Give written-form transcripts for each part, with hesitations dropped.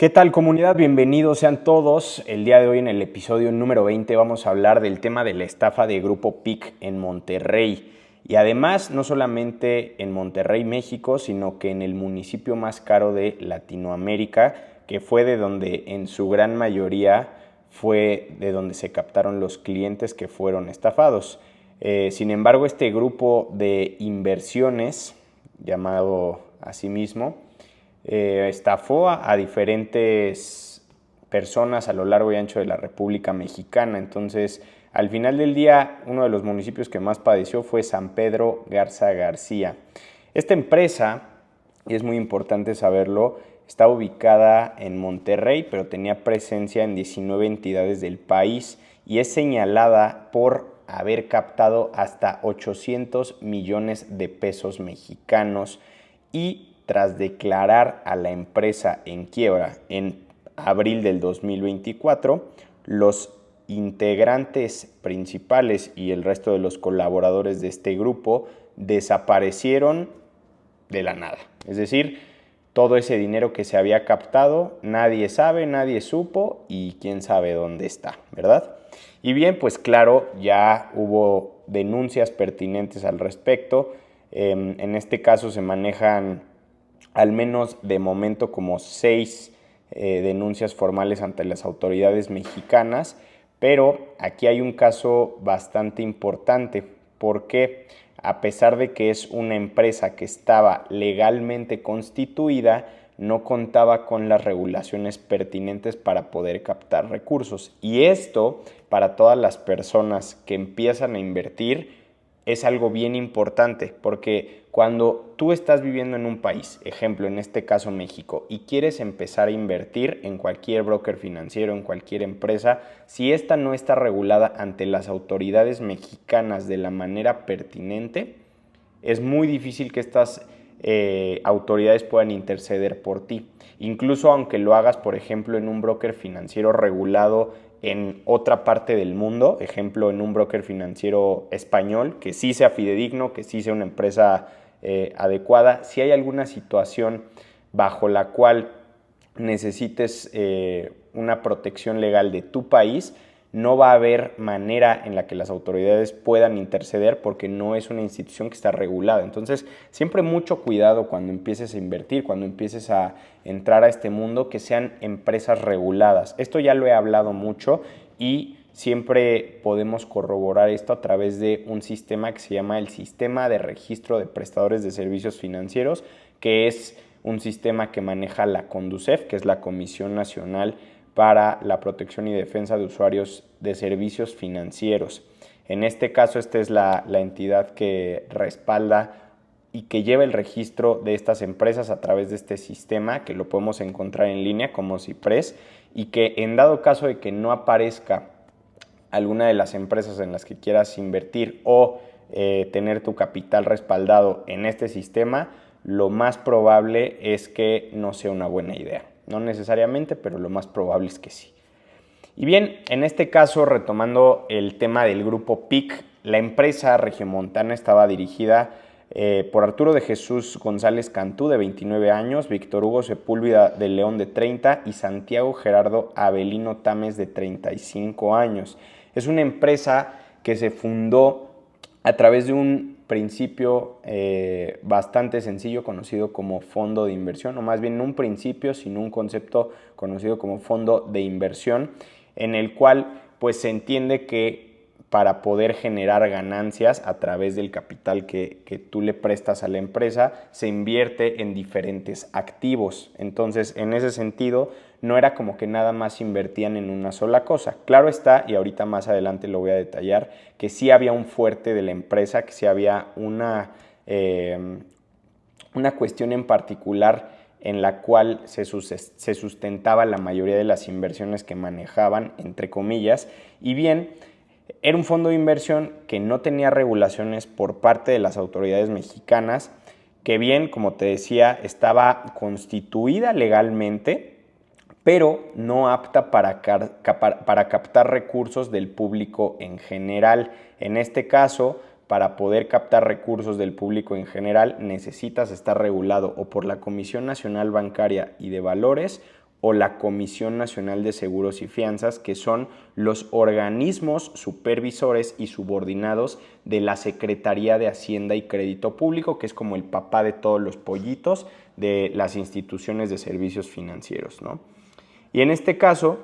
¿Qué tal, comunidad? Bienvenidos sean todos. El día de hoy, en el episodio número 20, vamos a hablar del tema de la estafa de Grupo PIC en Monterrey. Y además, no solamente en Monterrey, México, sino que en el municipio más caro de Latinoamérica, que fue de donde en su gran mayoría fue de donde se captaron los clientes que fueron estafados. Sin embargo, este grupo de inversiones, llamado así mismo, estafó a diferentes personas a lo largo y ancho de la República Mexicana. Entonces, al final del día, uno de los municipios que más padeció fue San Pedro Garza García. Esta empresa, y es muy importante saberlo, está ubicada en Monterrey, pero tenía presencia en 19 entidades del país y es señalada por haber captado hasta 800 millones de pesos mexicanos y tras declarar a la empresa en quiebra en abril del 2024, los integrantes principales y el resto de los colaboradores de este grupo desaparecieron de la nada. Es decir, todo ese dinero que se había captado, nadie sabe, nadie supo y quién sabe dónde está, ¿verdad? Y bien, pues claro, ya hubo denuncias pertinentes al respecto. En este caso se manejan al menos de momento como 6 denuncias formales ante las autoridades mexicanas, pero aquí hay un caso bastante importante porque a pesar de que es una empresa que estaba legalmente constituida, no contaba con las regulaciones pertinentes para poder captar recursos. Y esto, para todas las personas que empiezan a invertir, es algo bien importante, porque cuando tú estás viviendo en un país, ejemplo, en este caso México, y quieres empezar a invertir en cualquier broker financiero, en cualquier empresa, si esta no está regulada ante las autoridades mexicanas de la manera pertinente, es muy difícil que estas autoridades puedan interceder por ti. Incluso aunque lo hagas, por ejemplo, en un broker financiero regulado en otra parte del mundo, ejemplo, en un broker financiero español, que sí sea fidedigno, que sí sea una empresa adecuada, si hay alguna situación bajo la cual necesites una protección legal de tu país, no va a haber manera en la que las autoridades puedan interceder porque no es una institución que está regulada. Entonces, siempre mucho cuidado cuando empieces a invertir, cuando empieces a entrar a este mundo, que sean empresas reguladas. Esto ya lo he hablado mucho y siempre podemos corroborar esto a través de un sistema que se llama el Sistema de Registro de Prestadores de Servicios Financieros, que es un sistema que maneja la CONDUCEF, que es la Comisión Nacional para la Protección y Defensa de Usuarios de Servicios Financieros. En este caso, esta es la entidad que respalda y que lleva el registro de estas empresas a través de este sistema, que lo podemos encontrar en línea como CIPRES, y que en dado caso de que no aparezca alguna de las empresas en las que quieras invertir o tener tu capital respaldado en este sistema, lo más probable es que no sea una buena idea. No necesariamente, pero lo más probable es que sí. Y bien, en este caso, retomando el tema del grupo PIC, la empresa regiomontana estaba dirigida por Arturo de Jesús González Cantú, de 29 años, Víctor Hugo Sepúlveda de León, de 30, y Santiago Gerardo Avelino Tames, de 35 años. Es una empresa que se fundó a través de un principio bastante sencillo conocido como fondo de inversión, o más bien no un principio, sino un concepto conocido como fondo de inversión, en el cual pues se entiende que para poder generar ganancias a través del capital que tú le prestas a la empresa, se invierte en diferentes activos. Entonces, en ese sentido, no era como que nada más invertían en una sola cosa. Claro está, y ahorita más adelante lo voy a detallar, que sí había un fuerte de la empresa, que sí había una cuestión en particular en la cual se sustentaba la mayoría de las inversiones que manejaban, entre comillas, y bien, era un fondo de inversión que no tenía regulaciones por parte de las autoridades mexicanas, que bien, como te decía, estaba constituida legalmente, pero no apta para captar recursos del público en general. En este caso, para poder captar recursos del público en general, necesitas estar regulado o por la Comisión Nacional Bancaria y de Valores o la Comisión Nacional de Seguros y Fianzas, que son los organismos supervisores y subordinados de la Secretaría de Hacienda y Crédito Público, que es como el papá de todos los pollitos de las instituciones de servicios financieros, ¿no? Y en este caso,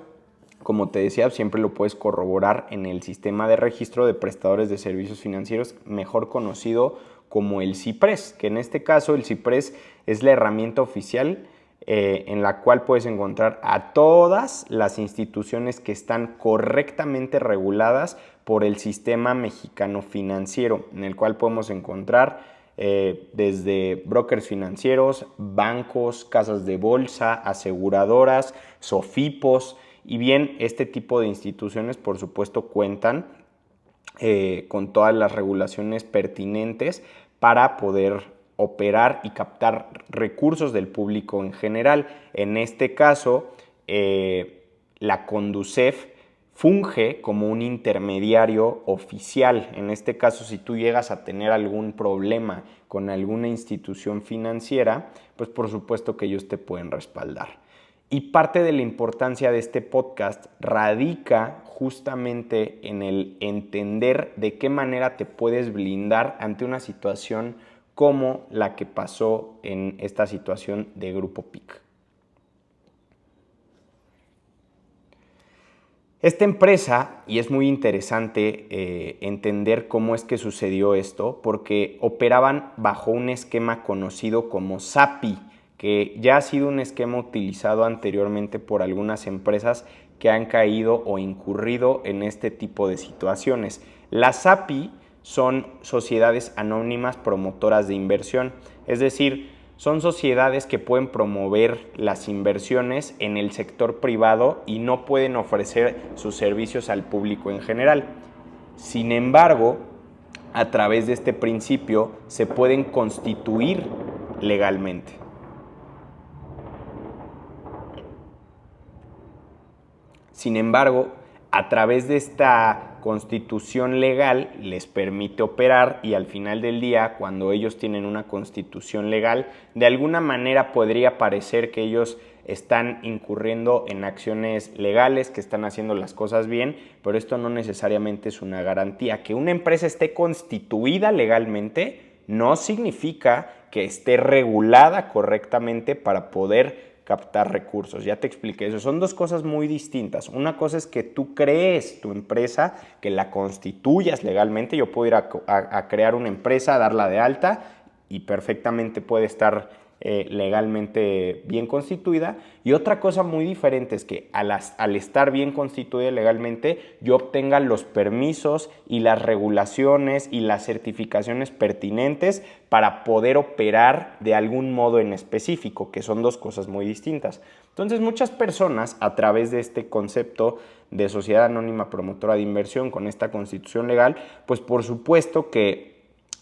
como te decía, siempre lo puedes corroborar en el sistema de registro de prestadores de servicios financieros, mejor conocido como el CIPRES, que en este caso el CIPRES es la herramienta oficial en la cual puedes encontrar a todas las instituciones que están correctamente reguladas por el sistema mexicano financiero, en el cual podemos encontrar desde brokers financieros, bancos, casas de bolsa, aseguradoras, SOFIPOS, y bien, este tipo de instituciones por supuesto cuentan con todas las regulaciones pertinentes para poder operar y captar recursos del público en general. En este caso, la Conducef funge como un intermediario oficial. En este caso, si tú llegas a tener algún problema con alguna institución financiera, pues por supuesto que ellos te pueden respaldar. Y parte de la importancia de este podcast radica justamente en el entender de qué manera te puedes blindar ante una situación como la que pasó en esta situación de Grupo PIC. Esta empresa, y es muy interesante entender cómo es que sucedió esto, porque operaban bajo un esquema conocido como SAPI, que ya ha sido un esquema utilizado anteriormente por algunas empresas que han caído o incurrido en este tipo de situaciones. Las SAPI son sociedades anónimas promotoras de inversión, es decir, son sociedades que pueden promover las inversiones en el sector privado y no pueden ofrecer sus servicios al público en general. Sin embargo, a través de este principio se pueden constituir legalmente. Sin embargo, a través de esta constitución legal les permite operar y al final del día, cuando ellos tienen una constitución legal, de alguna manera podría parecer que ellos están incurriendo en acciones legales, que están haciendo las cosas bien, pero esto no necesariamente es una garantía. Que una empresa esté constituida legalmente no significa que esté regulada correctamente para poder captar recursos. Ya te expliqué eso. Son dos cosas muy distintas. Una cosa es que tú crees tu empresa, que la constituyas legalmente. Yo puedo ir a crear una empresa, darla de alta y perfectamente puede estar legalmente bien constituida. Y otra cosa muy diferente es que al estar bien constituida legalmente, yo obtenga los permisos y las regulaciones y las certificaciones pertinentes para poder operar de algún modo en específico, que son dos cosas muy distintas. Entonces, muchas personas, a través de este concepto de sociedad anónima promotora de inversión con esta constitución legal, pues por supuesto que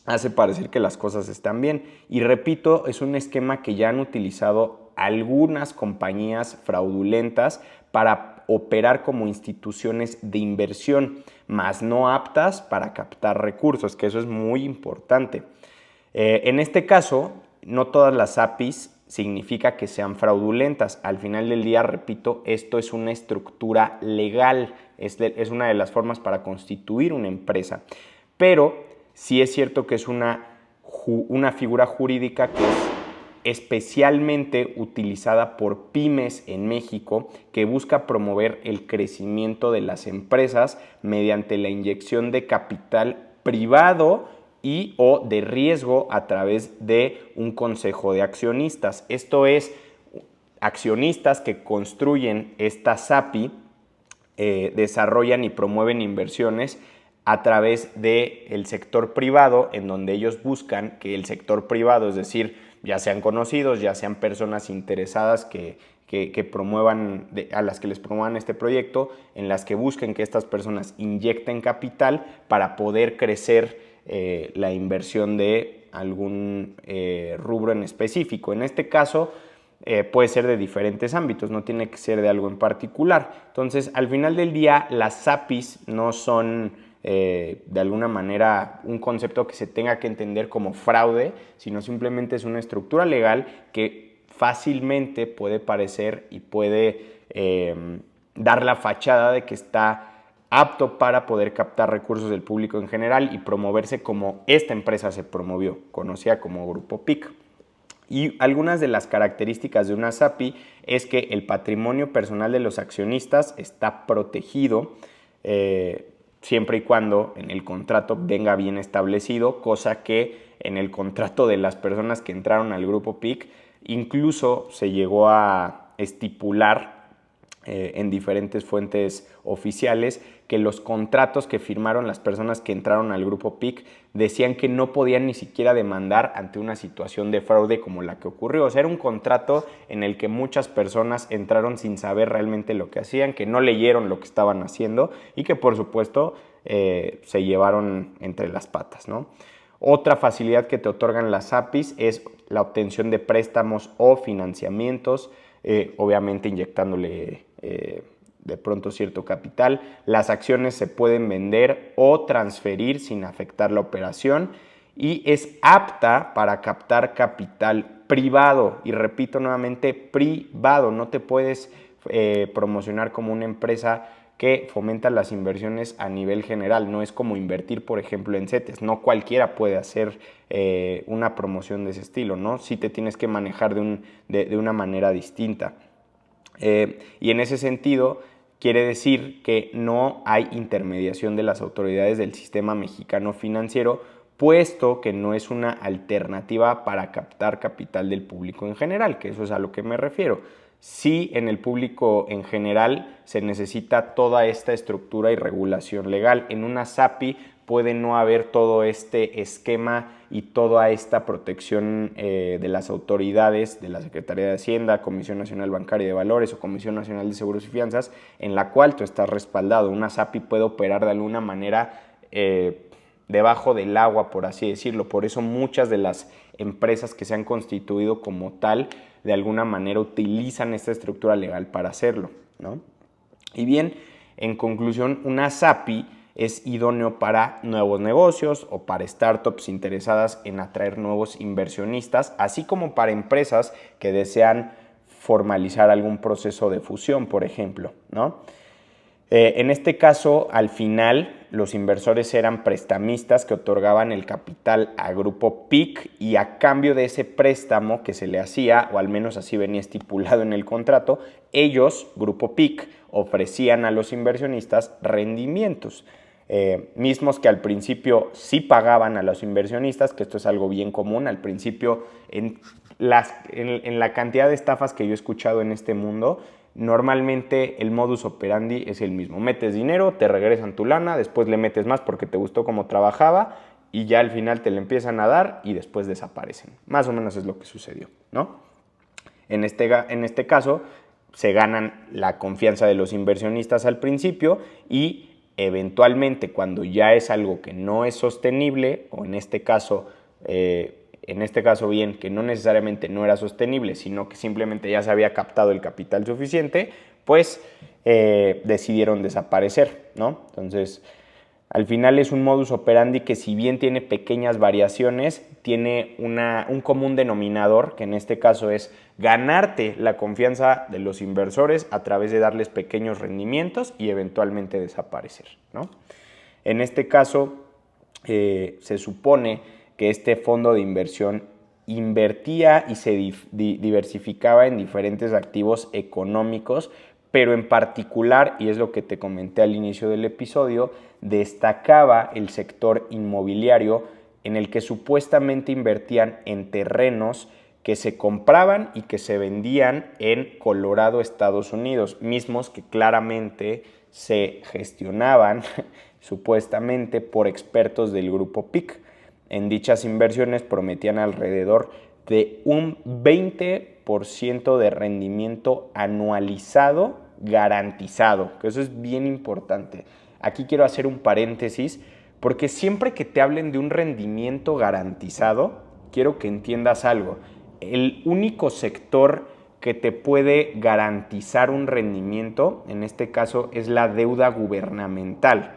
hace parecer que las cosas están bien. Y repito, es un esquema que ya han utilizado algunas compañías fraudulentas para operar como instituciones de inversión, más no aptas para captar recursos, que eso es muy importante. En este caso, no todas las APIs significa que sean fraudulentas. Al final del día, repito, esto es una estructura legal, es una de las formas para constituir una empresa. Pero sí es cierto que es una figura jurídica que es especialmente utilizada por pymes en México, que busca promover el crecimiento de las empresas mediante la inyección de capital privado y o de riesgo a través de un consejo de accionistas. Esto es, accionistas que construyen esta SAPI, desarrollan y promueven inversiones a través del sector privado, en donde ellos buscan que el sector privado, es decir, ya sean conocidos, ya sean personas interesadas que promuevan, a las que les promuevan este proyecto, en las que busquen que estas personas inyecten capital para poder crecer la inversión de algún rubro en específico. En este caso, puede ser de diferentes ámbitos, no tiene que ser de algo en particular. Entonces, al final del día, las APIs no son de alguna manera un concepto que se tenga que entender como fraude, sino simplemente es una estructura legal que fácilmente puede parecer y puede dar la fachada de que está apto para poder captar recursos del público en general y promoverse como esta empresa se promovió, conocida como Grupo PIC. Y algunas de las características de una SAPI es que el patrimonio personal de los accionistas está protegido siempre y cuando en el contrato venga bien establecido, cosa que en el contrato de las personas que entraron al Grupo PIC incluso se llegó a estipular en diferentes fuentes oficiales que los contratos que firmaron las personas que entraron al Grupo PIC decían que no podían ni siquiera demandar ante una situación de fraude como la que ocurrió. O sea, era un contrato en el que muchas personas entraron sin saber realmente lo que hacían, que no leyeron lo que estaban haciendo y que por supuesto se llevaron entre las patas, ¿no? Otra facilidad que te otorgan las APIs es la obtención de préstamos o financiamientos, obviamente inyectándole de pronto cierto capital. Las acciones se pueden vender o transferir sin afectar la operación y es apta para captar capital privado. Y repito nuevamente, privado. No te puedes promocionar como una empresa que fomenta las inversiones a nivel general. No es como invertir, por ejemplo, en CETES. No cualquiera puede hacer una promoción de ese estilo, ¿no? Sí te tienes que manejar de una manera distinta. Y en ese sentido quiere decir que no hay intermediación de las autoridades del sistema mexicano financiero, puesto que no es una alternativa para captar capital del público en general, que eso es a lo que me refiero. Sí, en el público en general se necesita toda esta estructura y regulación legal. En una SAPI puede no haber todo este esquema y toda esta protección de las autoridades de la Secretaría de Hacienda, Comisión Nacional Bancaria de Valores o Comisión Nacional de Seguros y Fianzas, en la cual tú estás respaldado. Una SAPI puede operar de alguna manera debajo del agua, por así decirlo. Por eso muchas de las empresas que se han constituido como tal, de alguna manera utilizan esta estructura legal para hacerlo, ¿no? Y bien, en conclusión, una SAPI es idóneo para nuevos negocios o para startups interesadas en atraer nuevos inversionistas, así como para empresas que desean formalizar algún proceso de fusión, por ejemplo, ¿no? En este caso, al final, los inversores eran prestamistas que otorgaban el capital a Grupo PIC y a cambio de ese préstamo que se le hacía, o al menos así venía estipulado en el contrato, ellos, Grupo PIC, ofrecían a los inversionistas rendimientos. Mismos que al principio sí pagaban a los inversionistas, que esto es algo bien común. Al principio, en la cantidad de estafas que yo he escuchado en este mundo, normalmente el modus operandi es el mismo. Metes dinero, te regresan tu lana, después le metes más porque te gustó cómo trabajaba y ya al final te le empiezan a dar y después desaparecen. Más o menos es lo que sucedió, ¿no? En este caso, se ganan la confianza de los inversionistas al principio y eventualmente cuando ya es algo que no es sostenible, o en este caso bien, que no necesariamente no era sostenible, sino que simplemente ya se había captado el capital suficiente, pues decidieron desaparecer, ¿no? Entonces, al final es un modus operandi que, si bien tiene pequeñas variaciones, tiene un común denominador, que en este caso es ganarte la confianza de los inversores a través de darles pequeños rendimientos y eventualmente desaparecer, ¿no? En este caso, se supone que este fondo de inversión invertía y se diversificaba en diferentes activos económicos, pero en particular, y es lo que te comenté al inicio del episodio, destacaba el sector inmobiliario, en el que supuestamente invertían en terrenos que se compraban y que se vendían en Colorado, Estados Unidos, mismos que claramente se gestionaban supuestamente por expertos del Grupo PIC. En dichas inversiones prometían alrededor de un 20% de rendimiento anualizado garantizado, que eso es bien importante. Aquí quiero hacer un paréntesis, porque siempre que te hablen de un rendimiento garantizado, quiero que entiendas algo. El único sector que te puede garantizar un rendimiento, en este caso, es la deuda gubernamental.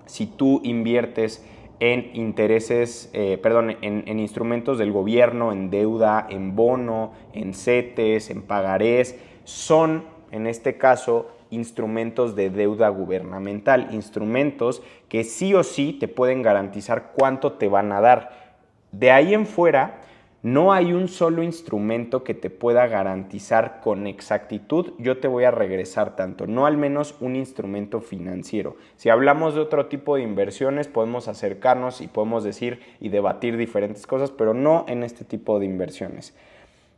Si tú inviertes en intereses, en instrumentos del gobierno, en deuda, en bono, en CETES, en pagarés, son, en este caso, instrumentos de deuda gubernamental, instrumentos que sí o sí te pueden garantizar cuánto te van a dar. De ahí en fuera, no hay un solo instrumento que te pueda garantizar con exactitud, yo te voy a regresar tanto, no al menos un instrumento financiero. Si hablamos de otro tipo de inversiones, podemos acercarnos y podemos decir y debatir diferentes cosas, pero no en este tipo de inversiones.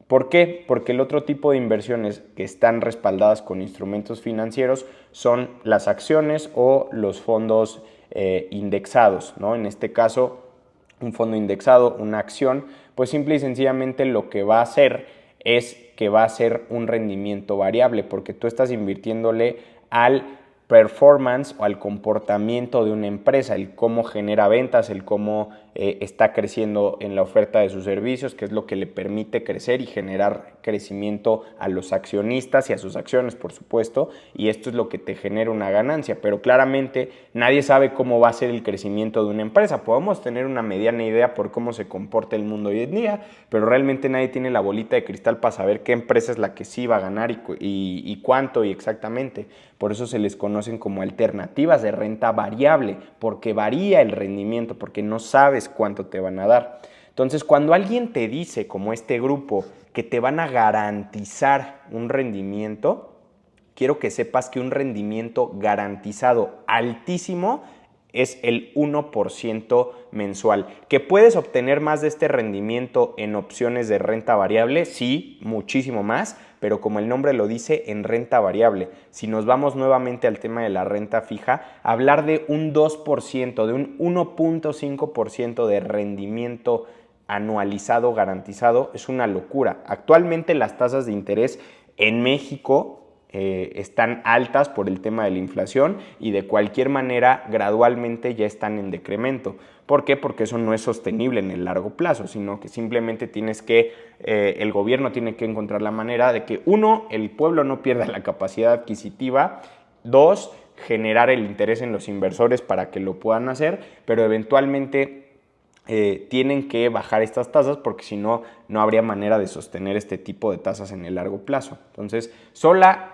¿Por qué? Porque el otro tipo de inversiones que están respaldadas con instrumentos financieros son las acciones o los fondos indexados, ¿no? En este caso, un fondo indexado, una acción, pues simple y sencillamente lo que va a hacer es que va a ser un rendimiento variable, porque tú estás invirtiéndole al performance o al comportamiento de una empresa, el cómo genera ventas, el cómo está creciendo en la oferta de sus servicios, que es lo que le permite crecer y generar crecimiento a los accionistas y a sus acciones, por supuesto, y esto es lo que te genera una ganancia, pero claramente nadie sabe cómo va a ser el crecimiento de una empresa. Podemos tener una mediana idea por cómo se comporta el mundo hoy en día, pero realmente nadie tiene la bolita de cristal para saber qué empresa es la que sí va a ganar y cuánto y exactamente. Por eso se les conocen como alternativas de renta variable, porque varía el rendimiento, porque no sabes cuánto te van a dar. Entonces, cuando alguien te dice, como este grupo, que te van a garantizar un rendimiento, quiero que sepas que un rendimiento garantizado altísimo es el 1% mensual. ¿Que puedes obtener más de este rendimiento en opciones de renta variable? Sí, muchísimo más, pero como el nombre lo dice, en renta variable. Si nos vamos nuevamente al tema de la renta fija, hablar de un 2%, de un 1.5% de rendimiento anualizado garantizado es una locura. Actualmente las tasas de interés en México están altas por el tema de la inflación y de cualquier manera gradualmente ya están en decremento. ¿Por qué? Porque eso no es sostenible en el largo plazo, sino que simplemente el gobierno tiene que encontrar la manera de que, uno, el pueblo no pierda la capacidad adquisitiva, dos, generar el interés en los inversores para que lo puedan hacer, pero eventualmente tienen que bajar estas tasas porque si no, no habría manera de sostener este tipo de tasas en el largo plazo. Entonces, sola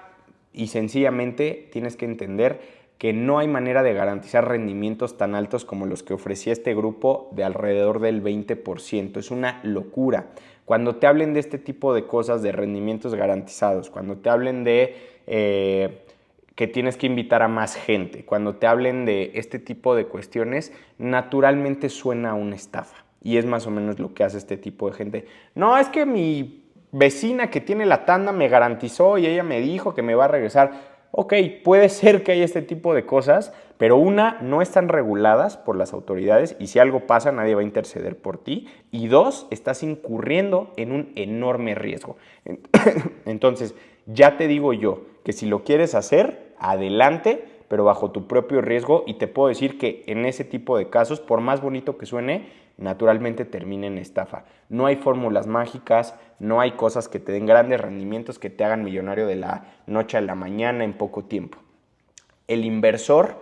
y sencillamente tienes que entender que no hay manera de garantizar rendimientos tan altos como los que ofrecía este grupo de alrededor del 20%. Es una locura. Cuando te hablen de este tipo de cosas, de rendimientos garantizados, cuando te hablen de que tienes que invitar a más gente, cuando te hablen de este tipo de cuestiones, naturalmente suena a una estafa. Y es más o menos lo que hace este tipo de gente. No, es que mi vecina que tiene la tanda me garantizó y ella me dijo que me va a regresar. Ok, puede ser que haya este tipo de cosas, pero una, no están reguladas por las autoridades y si algo pasa nadie va a interceder por ti. Y dos, estás incurriendo en un enorme riesgo. Entonces, ya te digo yo que si lo quieres hacer, adelante, pero bajo tu propio riesgo y te puedo decir que en ese tipo de casos, por más bonito que suene, naturalmente termina en estafa. No hay fórmulas mágicas, no hay cosas que te den grandes rendimientos que te hagan millonario de la noche a la mañana en poco tiempo. El inversor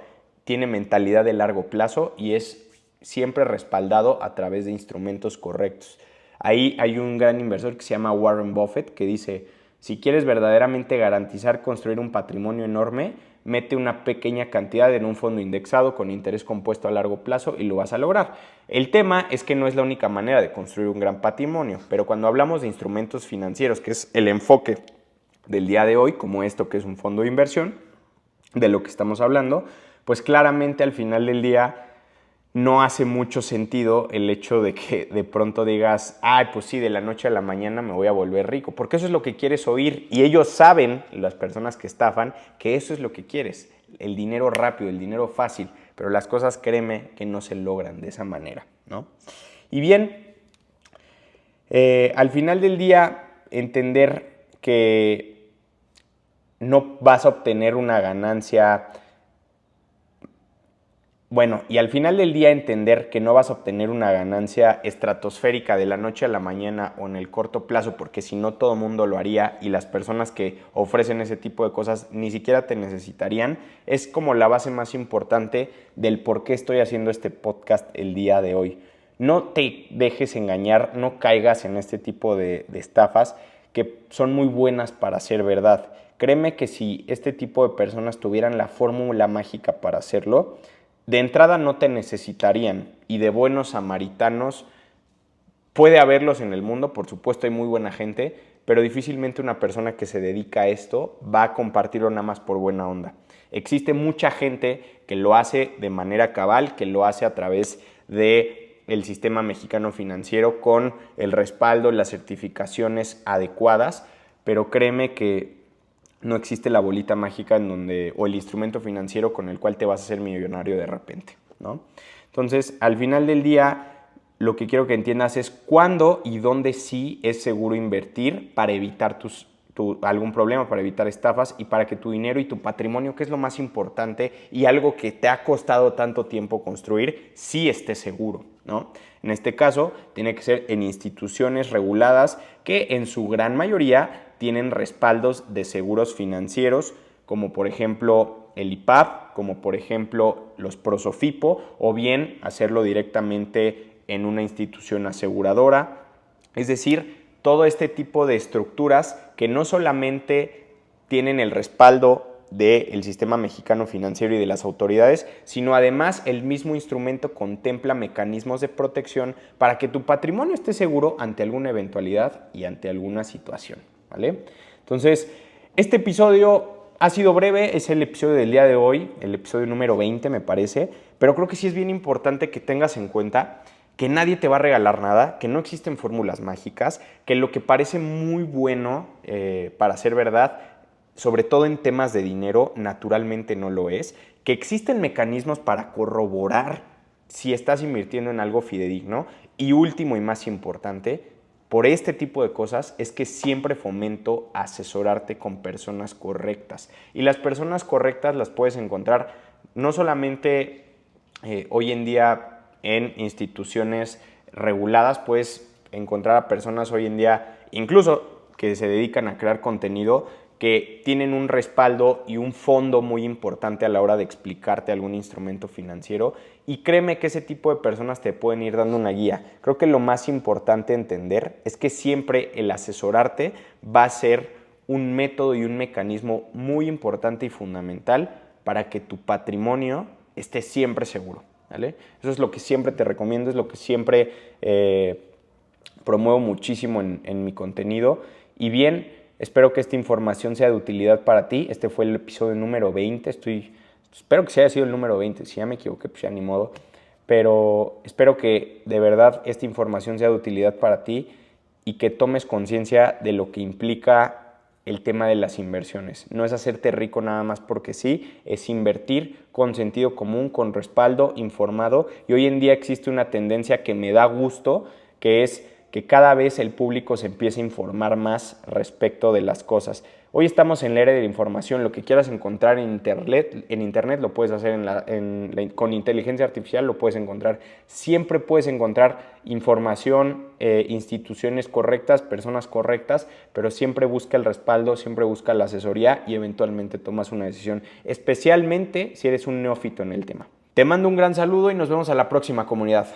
tiene mentalidad de largo plazo y es siempre respaldado a través de instrumentos correctos. Ahí hay un gran inversor que se llama Warren Buffett que dice, si quieres verdaderamente garantizar construir un patrimonio enorme, mete una pequeña cantidad en un fondo indexado con interés compuesto a largo plazo y lo vas a lograr. El tema es que no es la única manera de construir un gran patrimonio, pero cuando hablamos de instrumentos financieros, que es el enfoque del día de hoy, como esto que es un fondo de inversión, de lo que estamos hablando, pues claramente al final del día no hace mucho sentido el hecho de que de pronto digas, ay, pues sí, de la noche a la mañana me voy a volver rico, porque eso es lo que quieres oír y ellos saben, las personas que estafan, que eso es lo que quieres, el dinero rápido, el dinero fácil, pero las cosas, créeme, que no se logran de esa manera, ¿no? Y bien, al final del día, entender que no vas a obtener una ganancia Bueno, y al final del día entender que no vas a obtener una ganancia estratosférica de la noche a la mañana o en el corto plazo, porque si no todo el mundo lo haría y las personas que ofrecen ese tipo de cosas ni siquiera te necesitarían, es como la base más importante del por qué estoy haciendo este podcast el día de hoy. No te dejes engañar, no caigas en este tipo de estafas que son muy buenas para ser verdad. Créeme que si este tipo de personas tuvieran la fórmula mágica para hacerlo, de entrada no te necesitarían y de buenos samaritanos puede haberlos en el mundo, por supuesto hay muy buena gente, pero difícilmente una persona que se dedica a esto va a compartirlo nada más por buena onda. Existe mucha gente que lo hace de manera cabal, que lo hace a través del sistema mexicano financiero con el respaldo, las certificaciones adecuadas, pero créeme que no existe la bolita mágica en donde, o el instrumento financiero con el cual te vas a hacer millonario de repente, ¿no? Entonces, al final del día, lo que quiero que entiendas es cuándo y dónde sí es seguro invertir para evitar algún problema, para evitar estafas y para que tu dinero y tu patrimonio, que es lo más importante y algo que te ha costado tanto tiempo construir, sí esté seguro, ¿no? En este caso, tiene que ser en instituciones reguladas que en su gran mayoría tienen respaldos de seguros financieros, como por ejemplo el IPAP, como por ejemplo los Prosofipo, o bien hacerlo directamente en una institución aseguradora. Es decir, todo este tipo de estructuras que no solamente tienen el respaldo del sistema mexicano financiero y de las autoridades, sino además el mismo instrumento contempla mecanismos de protección para que tu patrimonio esté seguro ante alguna eventualidad y ante alguna situación, ¿vale? Entonces, este episodio ha sido breve, es el episodio del día de hoy, el episodio número 20 me parece, pero creo que sí es bien importante que tengas en cuenta que nadie te va a regalar nada, que no existen fórmulas mágicas, que lo que parece muy bueno para ser verdad, sobre todo en temas de dinero, naturalmente no lo es, que existen mecanismos para corroborar si estás invirtiendo en algo fidedigno y último y más importante, por este tipo de cosas es que siempre fomento asesorarte con personas correctas. Y las personas correctas las puedes encontrar no solamente hoy en día en instituciones reguladas, puedes encontrar a personas hoy en día incluso que se dedican a crear contenido que tienen un respaldo y un fondo muy importante a la hora de explicarte algún instrumento financiero y créeme que ese tipo de personas te pueden ir dando una guía. Creo que lo más importante entender es que siempre el asesorarte va a ser un método y un mecanismo muy importante y fundamental para que tu patrimonio esté siempre seguro, ¿vale? Eso es lo que siempre te recomiendo, es lo que siempre promuevo muchísimo en mi contenido. Y bien, espero que esta información sea de utilidad para ti. Este fue el episodio número 20. Espero que sea haya sido el número 20. Si ya me equivoqué, pues ya ni modo. Pero espero que de verdad esta información sea de utilidad para ti y que tomes conciencia de lo que implica el tema de las inversiones. No es hacerte rico nada más porque sí, es invertir con sentido común, con respaldo, informado. Y hoy en día existe una tendencia que me da gusto, que es que cada vez el público se empiece a informar más respecto de las cosas. Hoy estamos en la era de la información, lo que quieras encontrar en internet lo puedes hacer con inteligencia artificial, lo puedes encontrar. Siempre puedes encontrar información, instituciones correctas, personas correctas, pero siempre busca el respaldo, siempre busca la asesoría y eventualmente tomas una decisión, especialmente si eres un neófito en el tema. Te mando un gran saludo y nos vemos a la próxima, comunidad.